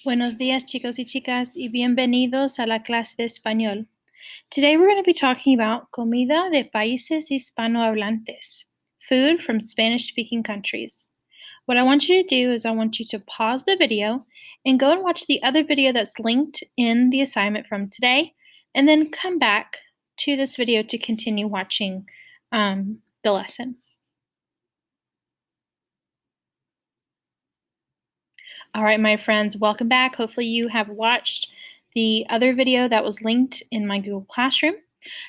Buenos días, chicos y chicas, y bienvenidos a la clase de español. Today we're going to be talking about comida de países hispanohablantes, food from Spanish-speaking countries. What I want you to do is I want you to pause the video and go and watch the other video that's linked in the assignment from today, and then come back to this video to continue watching the lesson. All right, my friends, welcome back. Hopefully you have watched the other video that was linked in my Google Classroom.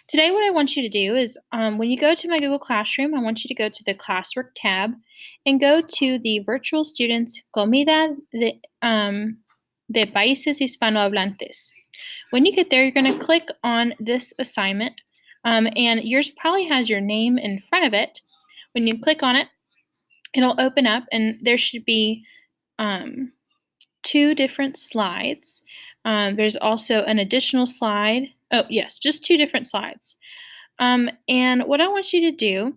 Today, what I want you to do is when you go to my Google Classroom, I want you to go to the Classwork tab and go to the Virtual Students Comida de Países Hispanohablantes. When you get there, you're going to click on this assignment, and yours probably has your name in front of it. When you click on it, it'll open up, and there should be two different slides. There's also an additional slide. Oh, yes, just two different slides. And what I want you to do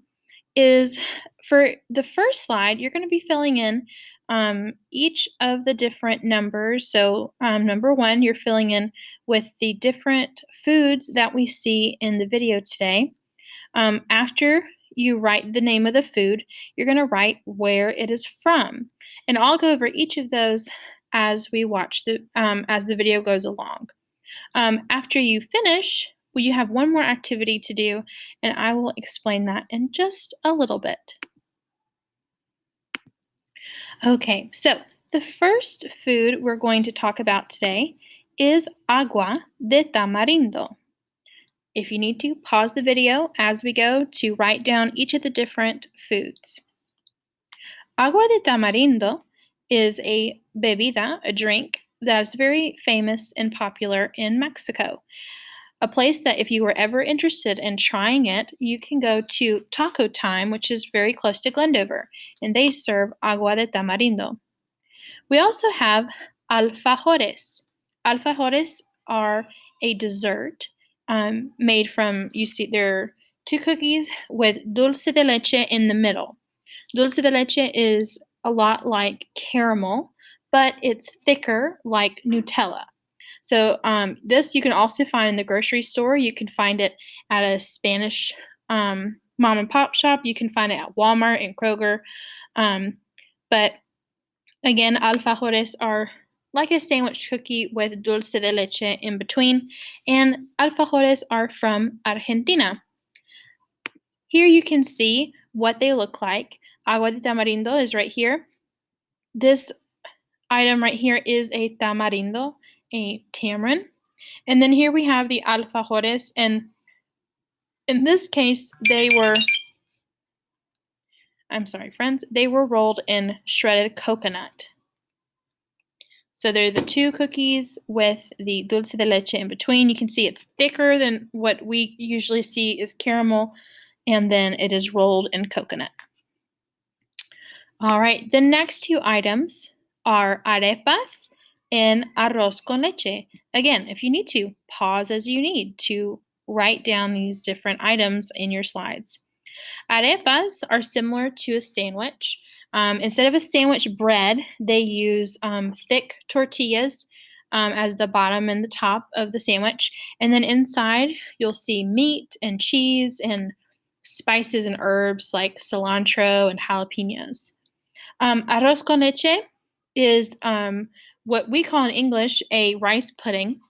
is for the first slide, you're going to be filling in each of the different numbers. So, number one, you're filling in with the different foods that we see in the video today. After you write the name of the food, you're going to write where it is from. And I'll go over each of those as we watch as the video goes along. After you finish, well, you have one more activity to do, and I will explain that in just a little bit. Okay, so the first food we're going to talk about today is agua de tamarindo. If you need to, pause the video as we go to write down each of the different foods. Agua de tamarindo is a bebida, a drink, that is very famous and popular in Mexico. A place that if you were ever interested in trying it, you can go to Taco Time, which is very close to Glendover, and they serve agua de tamarindo. We also have alfajores. Alfajores are a dessert made from, you see, there are two cookies with dulce de leche in the middle. Dulce de leche is a lot like caramel, but it's thicker like Nutella. So this you can also find in the grocery store. You can find it at a Spanish mom and pop shop. You can find it at Walmart and Kroger. But again, alfajores are like a sandwich cookie with dulce de leche in between, and alfajores are from Argentina. Here you can see what they look like. Agua de tamarindo is right here. This item right here is a tamarindo, a tamarind. And then here we have the alfajores, and in this case, I'm sorry, friends, they were rolled in shredded coconut. So they're the two cookies with the dulce de leche in between. You can see it's thicker than what we usually see is caramel, and then it is rolled in coconut. All right, the next two items are arepas and arroz con leche. Again, if you need to, pause as you need to write down these different items in your slides. Arepas are similar to a sandwich. Instead of a sandwich bread, they use thick tortillas as the bottom and the top of the sandwich. And then inside, you'll see meat and cheese and spices and herbs like cilantro and jalapenos. Arroz con leche is what we call in English a rice pudding,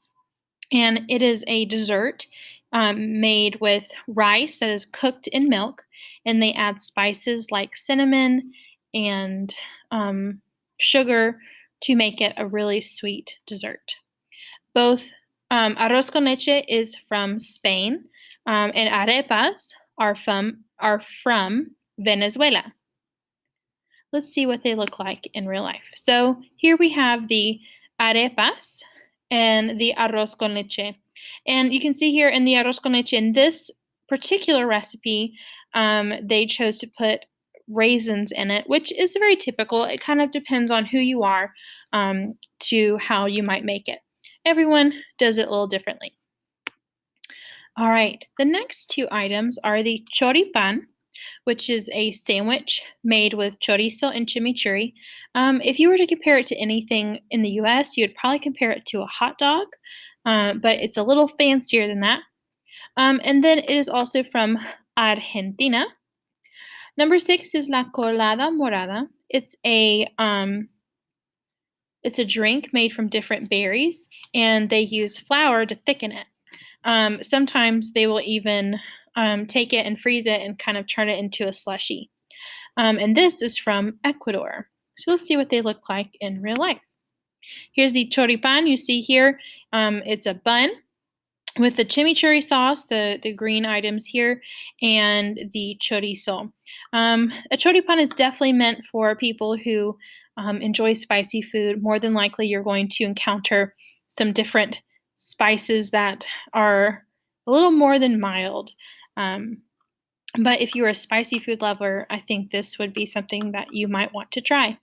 and it is a dessert made with rice that is cooked in milk, and they add spices like cinnamon and sugar to make it a really sweet dessert. Both arroz con leche is from Spain, and arepas are from Venezuela. Let's see what they look like in real life. So here we have the arepas and the arroz con leche. And you can see here in the arroz con leche, in this particular recipe, they chose to put raisins in it, which is very typical. It kind of depends on who you are to how you might make it. Everyone does it a little differently. All right, the next two items are the choripan which is a sandwich made with chorizo and chimichurri. If you were to compare it to anything in the US, you'd probably compare it to a hot dog, but it's a little fancier than that. And then it is also from Argentina. Number 6 is la colada morada. It's a drink made from different berries, and they use flour to thicken it. Sometimes they will even take it and freeze it and kind of turn it into a slushy. And this is from Ecuador. So let's see what they look like in real life. Here's the choripan you see here. It's a bun with the chimichurri sauce, the green items here, and the chorizo. A choripan is definitely meant for people who enjoy spicy food. More than likely, you're going to encounter some different spices that are a little more than mild. Um, but if you're a spicy food lover, I think this would be something that you might want to try.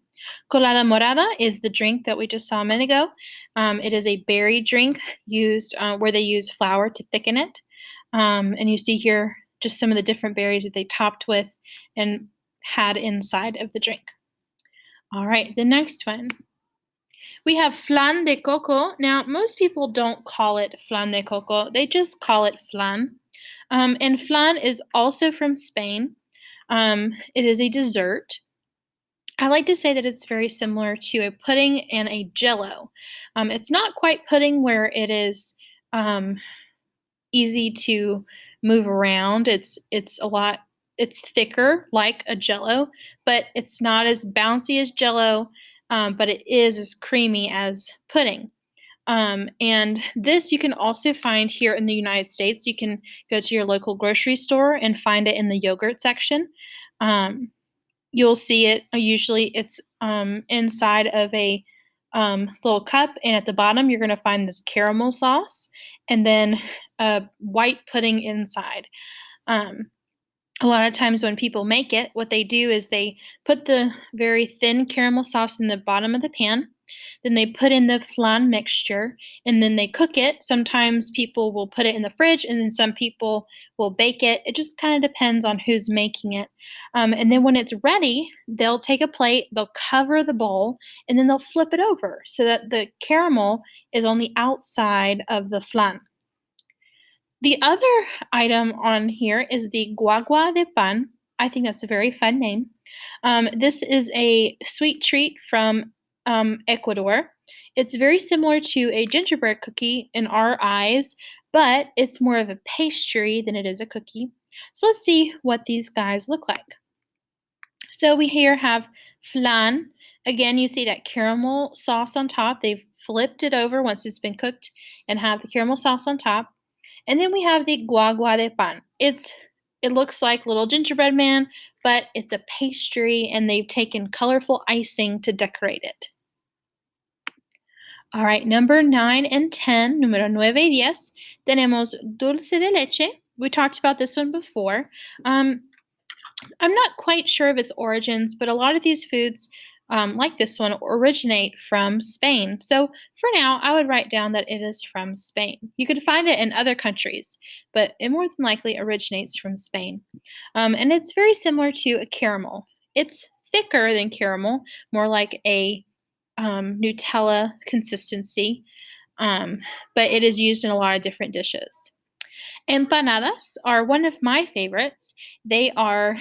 Colada morada is the drink that we just saw a minute ago. It is a berry drink used where they use flour to thicken it. And you see here just some of the different berries that they topped with and had inside of the drink. All right, the next one. We have flan de coco. Now, most people don't call it flan de coco, they just call it flan. And flan is also from Spain. It is a dessert. I like to say that it's very similar to a pudding and a jello. It's not quite pudding where it is um, easy to move around. It's thicker like a jello, but it's not as bouncy as jello, but it is as creamy as pudding. And this you can also find here in the United States. You can go to your local grocery store and find it in the yogurt section. Um, You'll see it usually it's inside of a little cup, and at the bottom you're going to find this caramel sauce and then a white pudding inside. Um, a lot of times when people make it, what they do is they put the very thin caramel sauce in the bottom of the pan. Then they put in the flan mixture and then they cook it. Sometimes people will put it in the fridge and then some people will bake it. It just kind of depends on who's making it. And then when it's ready, they'll take a plate, they'll cover the bowl, and then they'll flip it over so that the caramel is on the outside of the flan. The other item on here is the guagua de pan. I think that's a very fun name. This is a sweet treat from Ecuador. It's very similar to a gingerbread cookie in our eyes, but it's more of a pastry than it is a cookie. So let's see what these guys look like. So we here have flan. Again, you see that caramel sauce on top. They've flipped it over once it's been cooked and have the caramel sauce on top. And then we have the guagua de pan. It looks like little gingerbread man, but it's a pastry and they've taken colorful icing to decorate it. All right, number 9 and 10, número 9 y 10, tenemos dulce de leche. We talked about this one before. I'm not quite sure of its origins, but a lot of these foods, like this one, originate from Spain. So for now, I would write down that it is from Spain. You could find it in other countries, but it more than likely originates from Spain. And it's very similar to a caramel. It's thicker than caramel, more like a Nutella consistency, um, but it is used in a lot of different dishes. Empanadas are one of my favorites. They are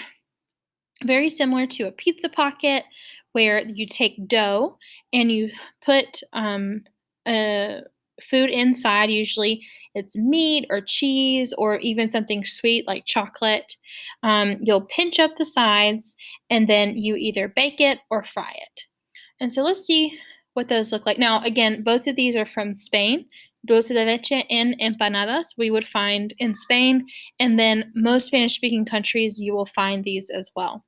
very similar to a pizza pocket where you take dough and you put a food inside. Usually it's meat or cheese or even something sweet like chocolate. You'll pinch up the sides and then you either bake it or fry it. And so let's see what those look like. Now, again, both of these are from Spain. Dulce de leche and empanadas we would find in Spain, and then most Spanish speaking countries you will find these as well.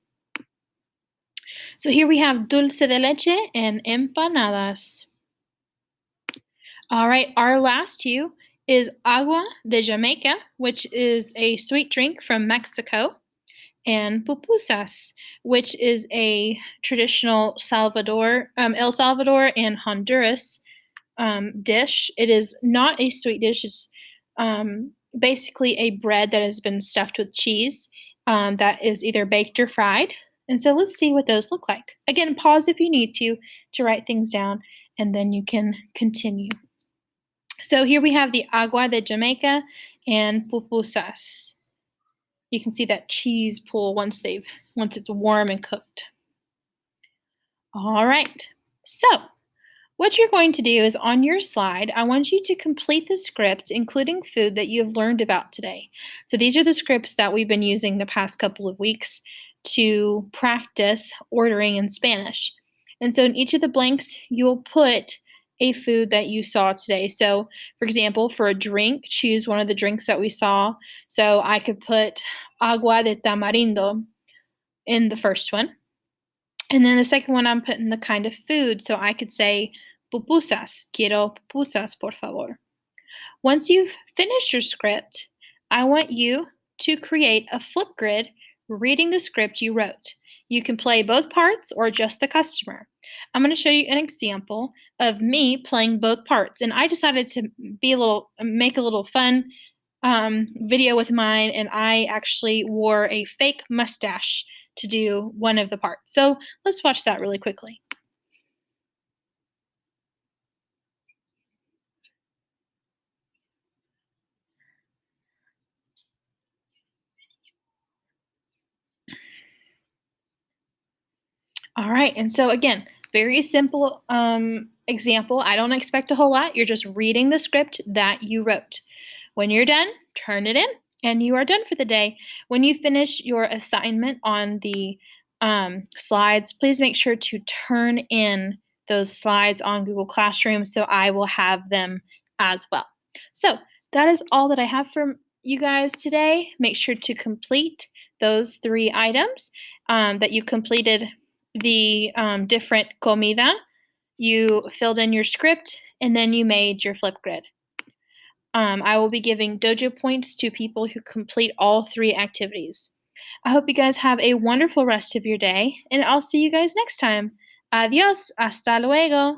So here we have dulce de leche and empanadas. All right, our last two is agua de Jamaica, which is a sweet drink from Mexico, and pupusas, which is a traditional El Salvador and Honduras dish. It is not a sweet dish. It's basically a bread that has been stuffed with cheese, that is either baked or fried. And so let's see what those look like. Again, pause if you need to write things down, and then you can continue. So here we have the agua de Jamaica and pupusas. You can see that cheese pull once it's warm and cooked. All right. So what you're going to do is on your slide, I want you to complete the script, including food that you have learned about today. So these are the scripts that we've been using the past couple of weeks to practice ordering in Spanish. And so in each of the blanks, you'll put a food that you saw today. So, for example, for a drink, choose one of the drinks that we saw. So I could put agua de tamarindo in the first one. And then the second one, I'm putting the kind of food. So I could say, pupusas, quiero pupusas, por favor. Once you've finished your script, I want you to create a Flipgrid reading the script you wrote. You can play both parts or just the customer. I'm going to show you an example of me playing both parts. And I decided to make a little fun video with mine, and I actually wore a fake mustache to do one of the parts. So let's watch that really quickly. All right, and so again, very simple example. I don't expect a whole lot. You're just reading the script that you wrote. When you're done, turn it in, and you are done for the day. When you finish your assignment on the slides, please make sure to turn in those slides on Google Classroom so I will have them as well. So that is all that I have for you guys today. Make sure to complete those 3 items that you completed the different comida, you filled in your script, and then you made your Flipgrid. I will be giving dojo points to people who complete all 3 activities. I hope you guys have a wonderful rest of your day, and I'll see you guys next time. Adios, hasta luego.